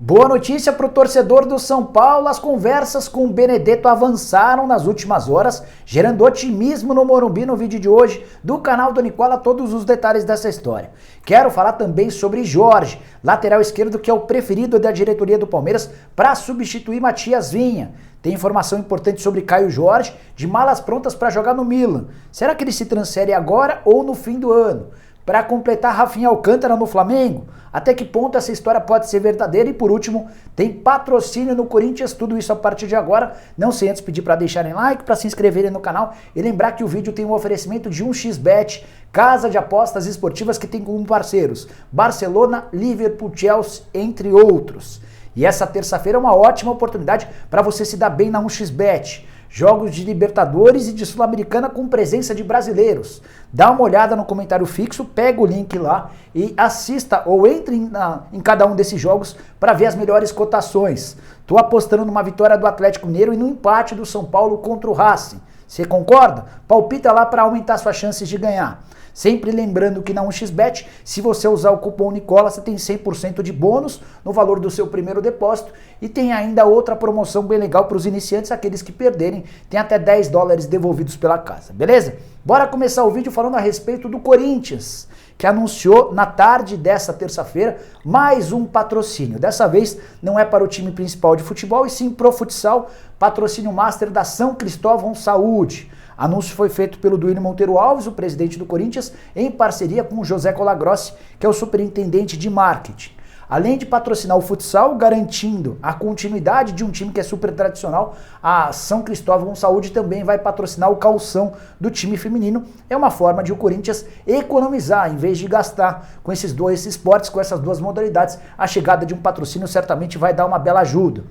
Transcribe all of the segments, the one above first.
Boa notícia para o torcedor do São Paulo, as conversas com o Benedetto avançaram nas últimas horas, gerando otimismo no Morumbi. No vídeo de hoje do canal do Nicola, todos os detalhes dessa história. Quero falar também sobre Jorge, lateral esquerdo que é o preferido da diretoria do Palmeiras para substituir Matias Vinha. Tem informação importante sobre Caio Jorge, de malas prontas para jogar no Milan. Será que ele se transfere agora ou no fim do ano? Para completar, Rafinha Alcântara no Flamengo? Até que ponto essa história pode ser verdadeira? E por último, tem patrocínio no Corinthians, tudo isso a partir de agora. Não sei antes pedir para deixarem like, para se inscreverem no canal e lembrar que o vídeo tem um oferecimento de 1xBet, casa de apostas esportivas que tem como parceiros Barcelona, Liverpool, Chelsea, entre outros. E essa terça-feira é uma ótima oportunidade para você se dar bem na 1xBet. Jogos de Libertadores e de Sul-Americana com presença de brasileiros. Dá uma olhada no comentário fixo, pega o link lá e assista ou entre em cada um desses jogos para ver as melhores cotações. Tô apostando numa vitória do Atlético Mineiro e no empate do São Paulo contra o Racing. Você concorda? Palpita lá para aumentar suas chances de ganhar. Sempre lembrando que na 1xBet, se você usar o cupom Nicola, você tem 100% de bônus no valor do seu primeiro depósito e tem ainda outra promoção bem legal para os iniciantes, aqueles que perderem, tem até $10 devolvidos pela casa, beleza? Bora começar o vídeo falando a respeito do Corinthians, que anunciou na tarde dessa terça-feira mais um patrocínio. Dessa vez não é para o time principal de futebol e sim pro futsal, patrocínio master da São Cristóvão Saúde. Anúncio foi feito pelo Duílio Monteiro Alves, o presidente do Corinthians, em parceria com o José Colagrossi, que é o superintendente de marketing. Além de patrocinar o futsal, garantindo a continuidade de um time que é super tradicional, a São Cristóvão Saúde também vai patrocinar o calção do time feminino. É uma forma de o Corinthians economizar, em vez de gastar com esses dois esportes, com essas duas modalidades. A chegada de um patrocínio certamente vai dar uma bela ajuda.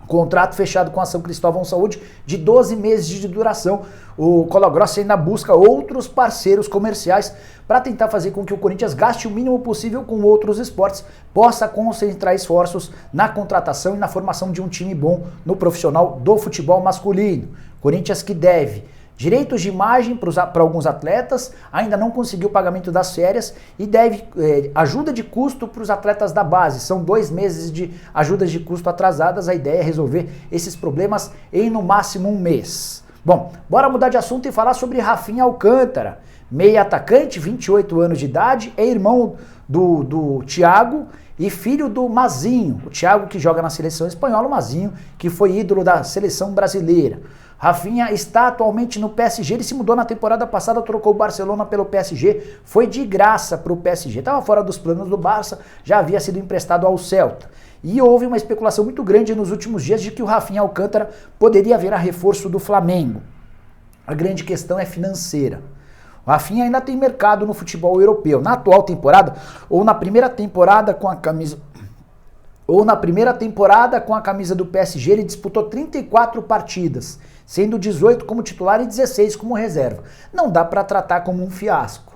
Contrato fechado com a São Cristóvão Saúde de 12 meses de duração. O Colagrossi ainda busca outros parceiros comerciais para tentar fazer com que o Corinthians gaste o mínimo possível com outros esportes, possa concentrar esforços na contratação e na formação de um time bom no profissional do futebol masculino. Corinthians que deve direitos de imagem para alguns atletas, ainda não conseguiu o pagamento das férias e deve ajuda de custo para os atletas da base. São 2 meses de ajudas de custo atrasadas, a ideia é resolver esses problemas em no máximo 1 mês. Bom, bora mudar de assunto e falar sobre Rafinha Alcântara, meia atacante, 28 anos de idade, é irmão do Thiago e filho do Mazinho, o Thiago que joga na seleção espanhola, o Mazinho que foi ídolo da seleção brasileira. Rafinha está atualmente no PSG, ele se mudou na temporada passada, trocou o Barcelona pelo PSG, foi de graça para o PSG, estava fora dos planos do Barça, já havia sido emprestado ao Celta. E houve uma especulação muito grande nos últimos dias de que o Rafinha Alcântara poderia virar reforço do Flamengo. A grande questão é financeira. O Rafinha ainda tem mercado no futebol europeu. Na atual temporada, ou na primeira temporada com a camisa do PSG, ele disputou 34 partidas, sendo 18 como titular e 16 como reserva. Não dá para tratar como um fiasco.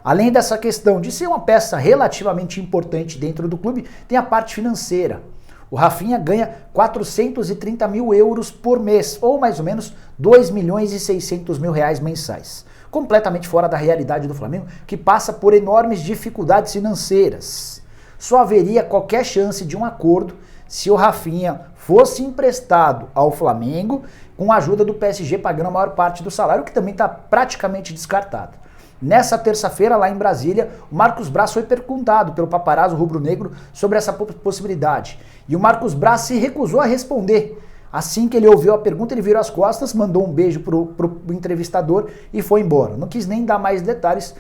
Além dessa questão de ser uma peça relativamente importante dentro do clube, tem a parte financeira. O Rafinha ganha 430 mil euros por mês, ou mais ou menos 2 milhões e 600 mil reais mensais. Completamente fora da realidade do Flamengo, que passa por enormes dificuldades financeiras. Só haveria qualquer chance de um acordo se o Rafinha fosse emprestado ao Flamengo com a ajuda do PSG pagando a maior parte do salário, que também está praticamente descartado. Nessa terça-feira, lá em Brasília, o Marcos Braz foi perguntado pelo paparazzo rubro-negro sobre essa possibilidade. E o Marcos Braz se recusou a responder. Assim que ele ouviu a pergunta, ele virou as costas, mandou um beijo pro entrevistador e foi embora. Não quis nem dar mais detalhes.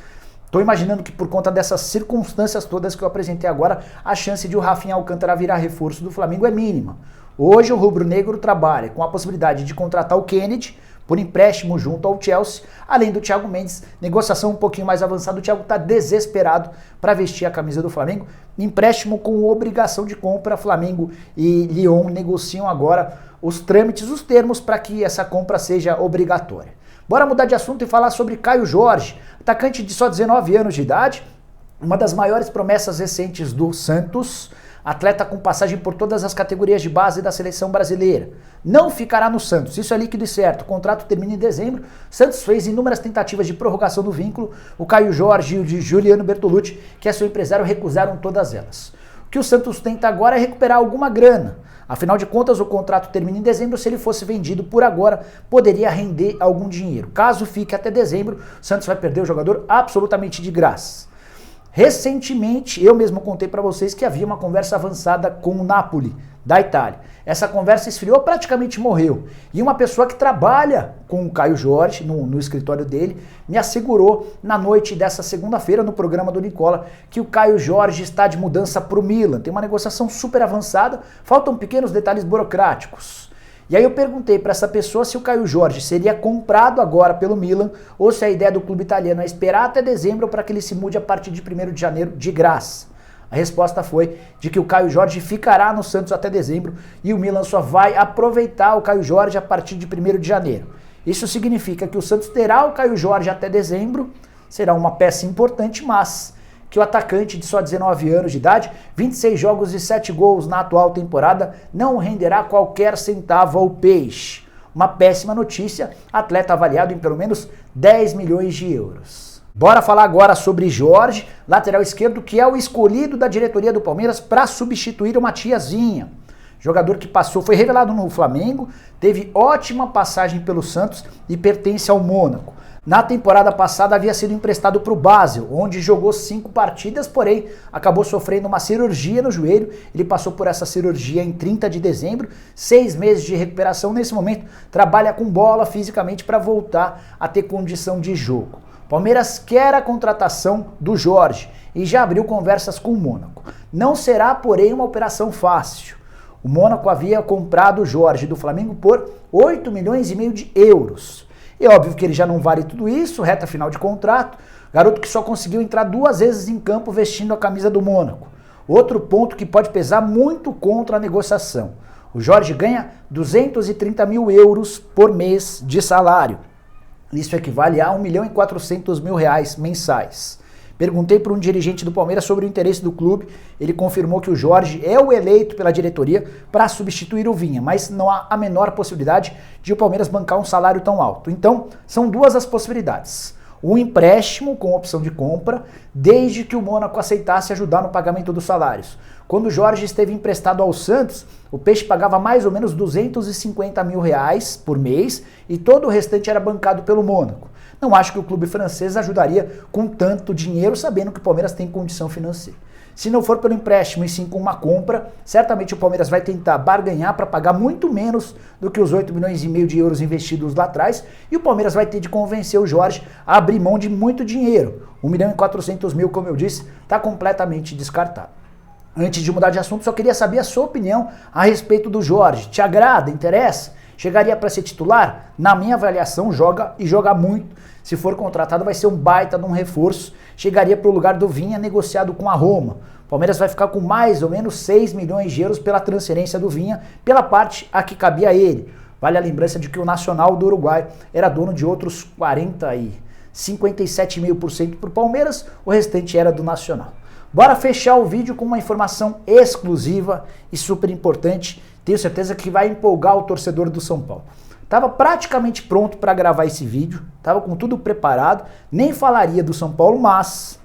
Estou imaginando que por conta dessas circunstâncias todas que eu apresentei agora, a chance de o Rafinha Alcântara virar reforço do Flamengo é mínima. Hoje o rubro-negro trabalha com a possibilidade de contratar o Kennedy por empréstimo junto ao Chelsea, além do Thiago Mendes, negociação um pouquinho mais avançada, o Thiago está desesperado para vestir a camisa do Flamengo, empréstimo com obrigação de compra, Flamengo e Lyon negociam agora os trâmites, os termos para que essa compra seja obrigatória. Bora mudar de assunto e falar sobre Caio Jorge, atacante de só 19 anos de idade, uma das maiores promessas recentes do Santos, atleta com passagem por todas as categorias de base da seleção brasileira. Não ficará no Santos, isso é líquido e certo, o contrato termina em dezembro, Santos fez inúmeras tentativas de prorrogação do vínculo, o Caio Jorge e o de Juliano Bertolucci, que é seu empresário, recusaram todas elas. que o Santos tenta agora é recuperar alguma grana. Afinal de contas, o contrato termina em dezembro, se ele fosse vendido por agora, poderia render algum dinheiro. Caso fique até dezembro, o Santos vai perder o jogador absolutamente de graça. Recentemente, eu mesmo contei para vocês que havia uma conversa avançada com o Napoli, da Itália. Essa conversa esfriou, praticamente morreu. E uma pessoa que trabalha com o Caio Jorge, no escritório dele, me assegurou na noite dessa segunda-feira, no programa do Nicola, que o Caio Jorge está de mudança para o Milan. Tem uma negociação super avançada, faltam pequenos detalhes burocráticos. E aí eu perguntei para essa pessoa se o Caio Jorge seria comprado agora pelo Milan ou se a ideia do clube italiano é esperar até dezembro para que ele se mude a partir de 1º de janeiro de graça. A resposta foi de que o Caio Jorge ficará no Santos até dezembro e o Milan só vai aproveitar o Caio Jorge a partir de 1º de janeiro. Isso significa que o Santos terá o Caio Jorge até dezembro, será uma peça importante, mas que o atacante de só 19 anos de idade, 26 jogos e 7 gols na atual temporada, não renderá qualquer centavo ao peixe. Uma péssima notícia, atleta avaliado em pelo menos 10 milhões de euros. Bora falar agora sobre Jorge, lateral esquerdo, que é o escolhido da diretoria do Palmeiras para substituir o Matiazinha. Jogador que foi revelado no Flamengo, teve ótima passagem pelo Santos e pertence ao Mônaco. Na temporada passada havia sido emprestado para o Basel, onde jogou 5 partidas, porém acabou sofrendo uma cirurgia no joelho. Ele passou por essa cirurgia em 30 de dezembro, 6 meses de recuperação. Nesse momento trabalha com bola fisicamente para voltar a ter condição de jogo. Palmeiras quer a contratação do Jorge e já abriu conversas com o Mônaco. Não será, porém, uma operação fácil. O Mônaco havia comprado o Jorge do Flamengo por 8,5 milhões de euros. É óbvio que ele já não vale tudo isso, reta final de contrato. Garoto que só conseguiu entrar 2 vezes em campo vestindo a camisa do Mônaco. Outro ponto que pode pesar muito contra a negociação. O Jorge ganha 230 mil euros por mês de salário. Isso equivale a 1.400.000 reais mensais. Perguntei para um dirigente do Palmeiras sobre o interesse do clube. Ele confirmou que o Jorge é o eleito pela diretoria para substituir o Vinha, mas não há a menor possibilidade de o Palmeiras bancar um salário tão alto. Então, são 2 as possibilidades. Um empréstimo com opção de compra, desde que o Mônaco aceitasse ajudar no pagamento dos salários. Quando o Jorge esteve emprestado ao Santos, o Peixe pagava mais ou menos 250 mil reais por mês e todo o restante era bancado pelo Mônaco. Não acho que o clube francês ajudaria com tanto dinheiro, sabendo que o Palmeiras tem condição financeira. Se não for pelo empréstimo e sim com uma compra, certamente o Palmeiras vai tentar barganhar para pagar muito menos do que os 8,5 milhões de euros investidos lá atrás, e o Palmeiras vai ter de convencer o Jorge a abrir mão de muito dinheiro. 1.400.000, como eu disse, está completamente descartado. Antes de mudar de assunto, só queria saber a sua opinião a respeito do Jorge. Te agrada? Interessa? Chegaria para ser titular? Na minha avaliação, joga e joga muito. Se for contratado, vai ser um baita de um reforço. Chegaria para o lugar do Vinha, negociado com a Roma. O Palmeiras vai ficar com mais ou menos 6 milhões de euros pela transferência do Vinha, pela parte a que cabia a ele. Vale a lembrança de que o Nacional do Uruguai era dono de outros 57,5% para o Palmeiras, o restante era do Nacional. Bora fechar o vídeo com uma informação exclusiva e super importante. Tenho certeza que vai empolgar o torcedor do São Paulo. Estava praticamente pronto para gravar esse vídeo, estava com tudo preparado, nem falaria do São Paulo, mas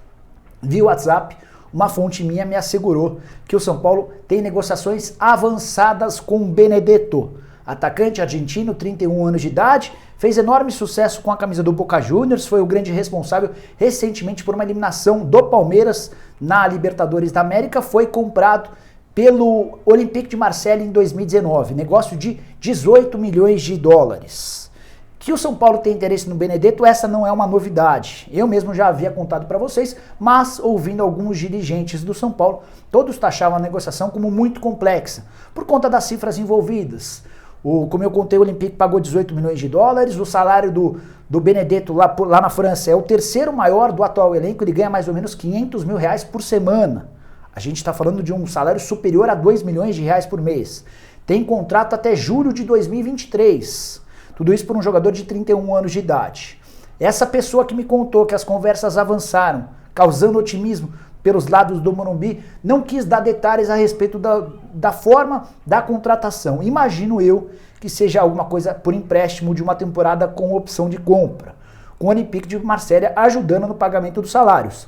via WhatsApp, uma fonte minha me assegurou que o São Paulo tem negociações avançadas com o Benedetto. Atacante argentino, 31 anos de idade, fez enorme sucesso com a camisa do Boca Juniors, foi o grande responsável recentemente por uma eliminação do Palmeiras na Libertadores da América, foi comprado pelo Olympique de Marseille em 2019, negócio de 18 milhões de dólares. Que o São Paulo tem interesse no Benedetto, essa não é uma novidade. Eu mesmo já havia contado para vocês, mas ouvindo alguns dirigentes do São Paulo, todos taxavam a negociação como muito complexa, por conta das cifras envolvidas. Como eu contei, o Olympique pagou 18 milhões de dólares, o salário do Benedetto lá na França é o terceiro maior do atual elenco, ele ganha mais ou menos 500 mil reais por semana. A gente está falando de um salário superior a 2 milhões de reais por mês. Tem contrato até julho de 2023. Tudo isso por um jogador de 31 anos de idade. Essa pessoa que me contou que as conversas avançaram, causando otimismo pelos lados do Morumbi, não quis dar detalhes a respeito da forma da contratação. Imagino eu que seja alguma coisa por empréstimo de uma temporada com opção de compra, com o Olympique de Marseille ajudando no pagamento dos salários.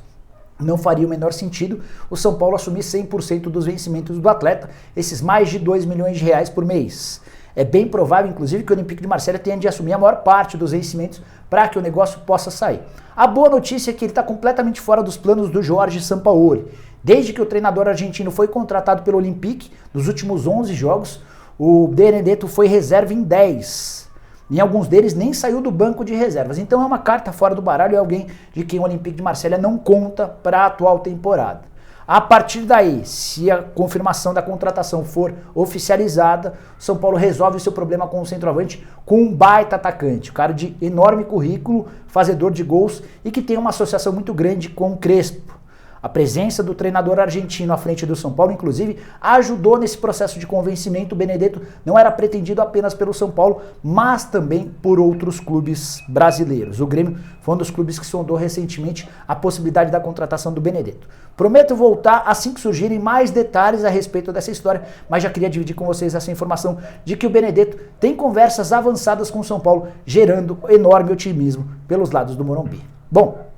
não faria o menor sentido o São Paulo assumir 100% dos vencimentos do atleta, esses mais de 2 milhões de reais por mês. É bem provável, inclusive, que o Olympique de Marselha tenha de assumir a maior parte dos vencimentos para que o negócio possa sair. A boa notícia é que ele está completamente fora dos planos do Jorge Sampaoli. Desde que o treinador argentino foi contratado pelo Olympique, nos últimos 11 jogos, o Benedetto foi reserva em 10. Em alguns deles nem saiu do banco de reservas. Então é uma carta fora do baralho, é alguém de quem o Olympique de Marselha não conta para a atual temporada. A partir daí, se a confirmação da contratação for oficializada, o São Paulo resolve o seu problema com o centroavante, com um baita atacante, um cara de enorme currículo, fazedor de gols e que tem uma associação muito grande com o Crespo. A presença do treinador argentino à frente do São Paulo, inclusive, ajudou nesse processo de convencimento. O Benedetto não era pretendido apenas pelo São Paulo, mas também por outros clubes brasileiros. O Grêmio foi um dos clubes que sondou recentemente a possibilidade da contratação do Benedetto. Prometo voltar assim que surgirem mais detalhes a respeito dessa história, mas já queria dividir com vocês essa informação de que o Benedetto tem conversas avançadas com o São Paulo, gerando enorme otimismo pelos lados do Morumbi. Bom,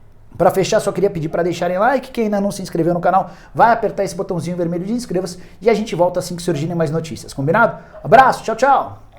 para fechar, só queria pedir para deixarem like, quem ainda não se inscreveu no canal, vai apertar esse botãozinho vermelho de inscreva-se e a gente volta assim que surgirem mais notícias, combinado? Abraço, tchau, tchau!